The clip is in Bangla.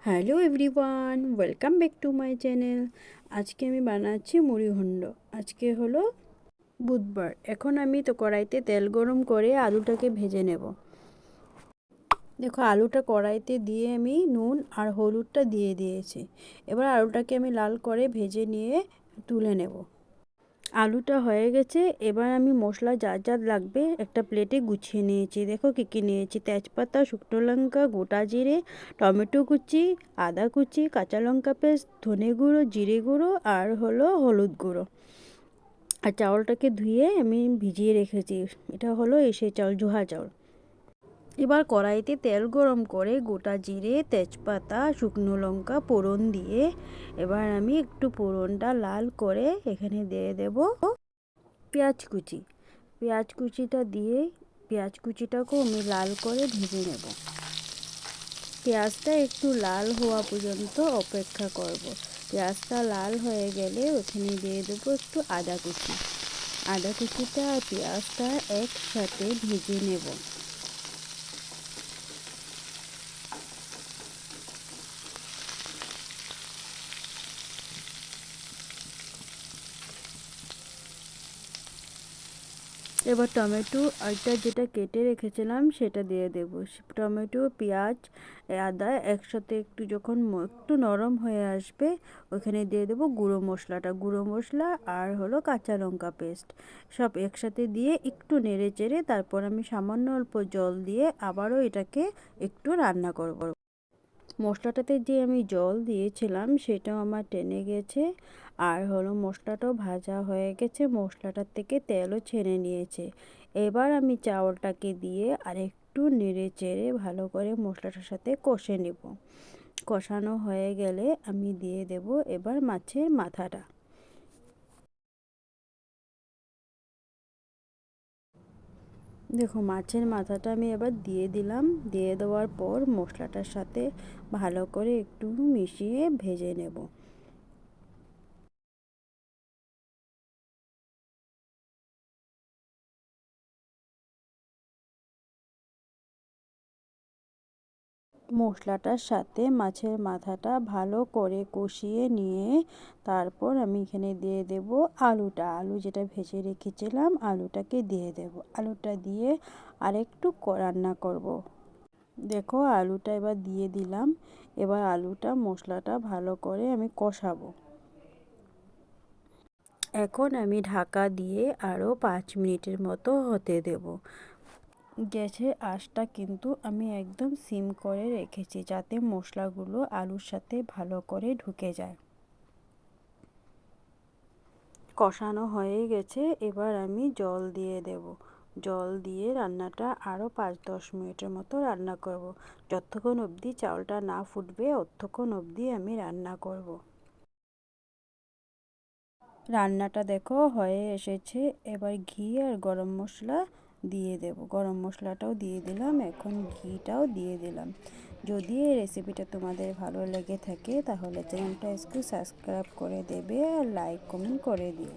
Hello everyone, welcome back to my channel. আজকে আমি বানাচ্ছি মুড়ি ঘন্ট। আজকে হলো বুধবার। এখন আমি তো কড়াইতে তেল গরম করে আলুটাকে ভেজে নেব। দেখো, আলুটা কড়াইতে দিয়ে আমি নুন আর হলুদটা দিয়ে দিয়েছি। এবার আলুটাকে আমি লাল করে ভেজে নিয়ে তুলে নেব। আলুটা হয়ে গেছে। এবার আমি মশলা যা যা লাগবে একটা প্লেটে গুছিয়ে নিয়েছি। দেখো কী কী নিয়েছি: তেজপাতা, শুকনো লঙ্কা, গোটা জিরে, টমেটো কুচি, আদা কুচি, কাঁচা লঙ্কা পেস্ট, ধনে গুঁড়ো, জিরে গুঁড়ো আর হলো হলুদ গুঁড়ো। আর চাউলটাকে ধুয়ে আমি ভিজিয়ে রেখেছি। এটা হলো সেই চাউল, জোহা চাউল। এবার কড়াইতে তেল গরম করে গোটা জিরে, তেজপাতা, শুকনো লঙ্কা ফোড়ন দিয়ে এবার আমি একটু ফোড়নটা লাল করে এখানে দিয়ে দেব পেঁয়াজ কুচি। পেঁয়াজ কুচিটা দিয়ে পেঁয়াজ কুচিটাকেও আমি লাল করে ভেজে নেব। পেঁয়াজটা একটু লাল হওয়া পর্যন্ত অপেক্ষা করব। পেঁয়াজটা লাল হয়ে গেলে ওখানে দিয়ে দেবো একটু আদা কুচি। আদা কুচিটা আর পেঁয়াজটা একসাথে ভেজে নেব। এবার টমেটো আরটা যেটা কেটে রেখেছিলাম সেটা দিয়ে দেবো। টমেটো, পেঁয়াজ, আদা একসাথে একটু যখন একটু নরম হয়ে আসবে ওখানে দিয়ে দেবো গুঁড়ো মশলাটা। গুঁড়ো মশলা আর হলো কাঁচা লঙ্কা পেস্ট সব একসাথে দিয়ে একটু নেড়ে চেড়ে তারপর আমি সামান্য অল্প জল দিয়ে আবারও এটাকে একটু রান্না করব। মশলাটাতে যে আমি জল দিয়েছিলাম সেটাও আমার টেনে গেছে। আর হলো মশলাটাও ভাজা হয়ে গেছে, মশলাটার থেকে তেলও ছেড়ে নিয়েছে। এবার আমি চাউলটাকে দিয়ে আর একটু নেড়ে চেড়ে ভালো করে মশলাটার সাথে কষে নেব। কষানো হয়ে গেলে আমি দিয়ে দেব এবার মাছের মাথাটা। দেখো, মাছের মাথাটা আমি এবার দিয়ে দিলাম। দিয়ে দেওয়ার পর মশলাটার সাথে ভালো করে একটু মিশিয়ে ভেজে নেব। মশলাটার সাথে মাছের মাথাটা ভালো করে কষিয়ে নিয়ে তারপর আমি এখানে দিয়ে দেব আলুটা। আলু যেটা ভেজে রেখেছিলাম আলুটাকে দিয়ে দেব। আলুটা দিয়ে আরেকটু রান্না করব। দেখো, আলুটা এবার দিয়ে দিলাম। এবার আলুটা মশলাটা ভালো করে আমি কষাবো। এখন আমি ঢাকা দিয়ে আরও 5 মিনিটের মতো হতে দেব। গ্যাসের আঁচটা কিন্তু আমি একদম সিম করে রেখেছি যাতে মশলাগুলো আলুর সাথে ভালো করে ঢুকে যায়। কষানো হয়ে গেছে। এবার আমি জল দিয়ে দেব। জল দিয়ে রান্নাটা আরও 5-10 মিনিটের মতো রান্না করব। যতক্ষণ অবধি চাউলটা না ফুটবে ততক্ষণ অবধি আমি রান্না করব। রান্নাটা দেখো হয়ে এসেছে। এবার ঘি আর গরম মশলা দিয়ে দেব। গরম মশলাটাও দিয়ে দিলাম, এখন ঘিটাও দিয়ে দিলাম। যদি এই রেসিপিটা তোমাদের ভালো লেগে থাকে তাহলে চ্যানেলটা একটু সাবস্ক্রাইব করে দেবে আর লাইক কমেন্ট করে দিও।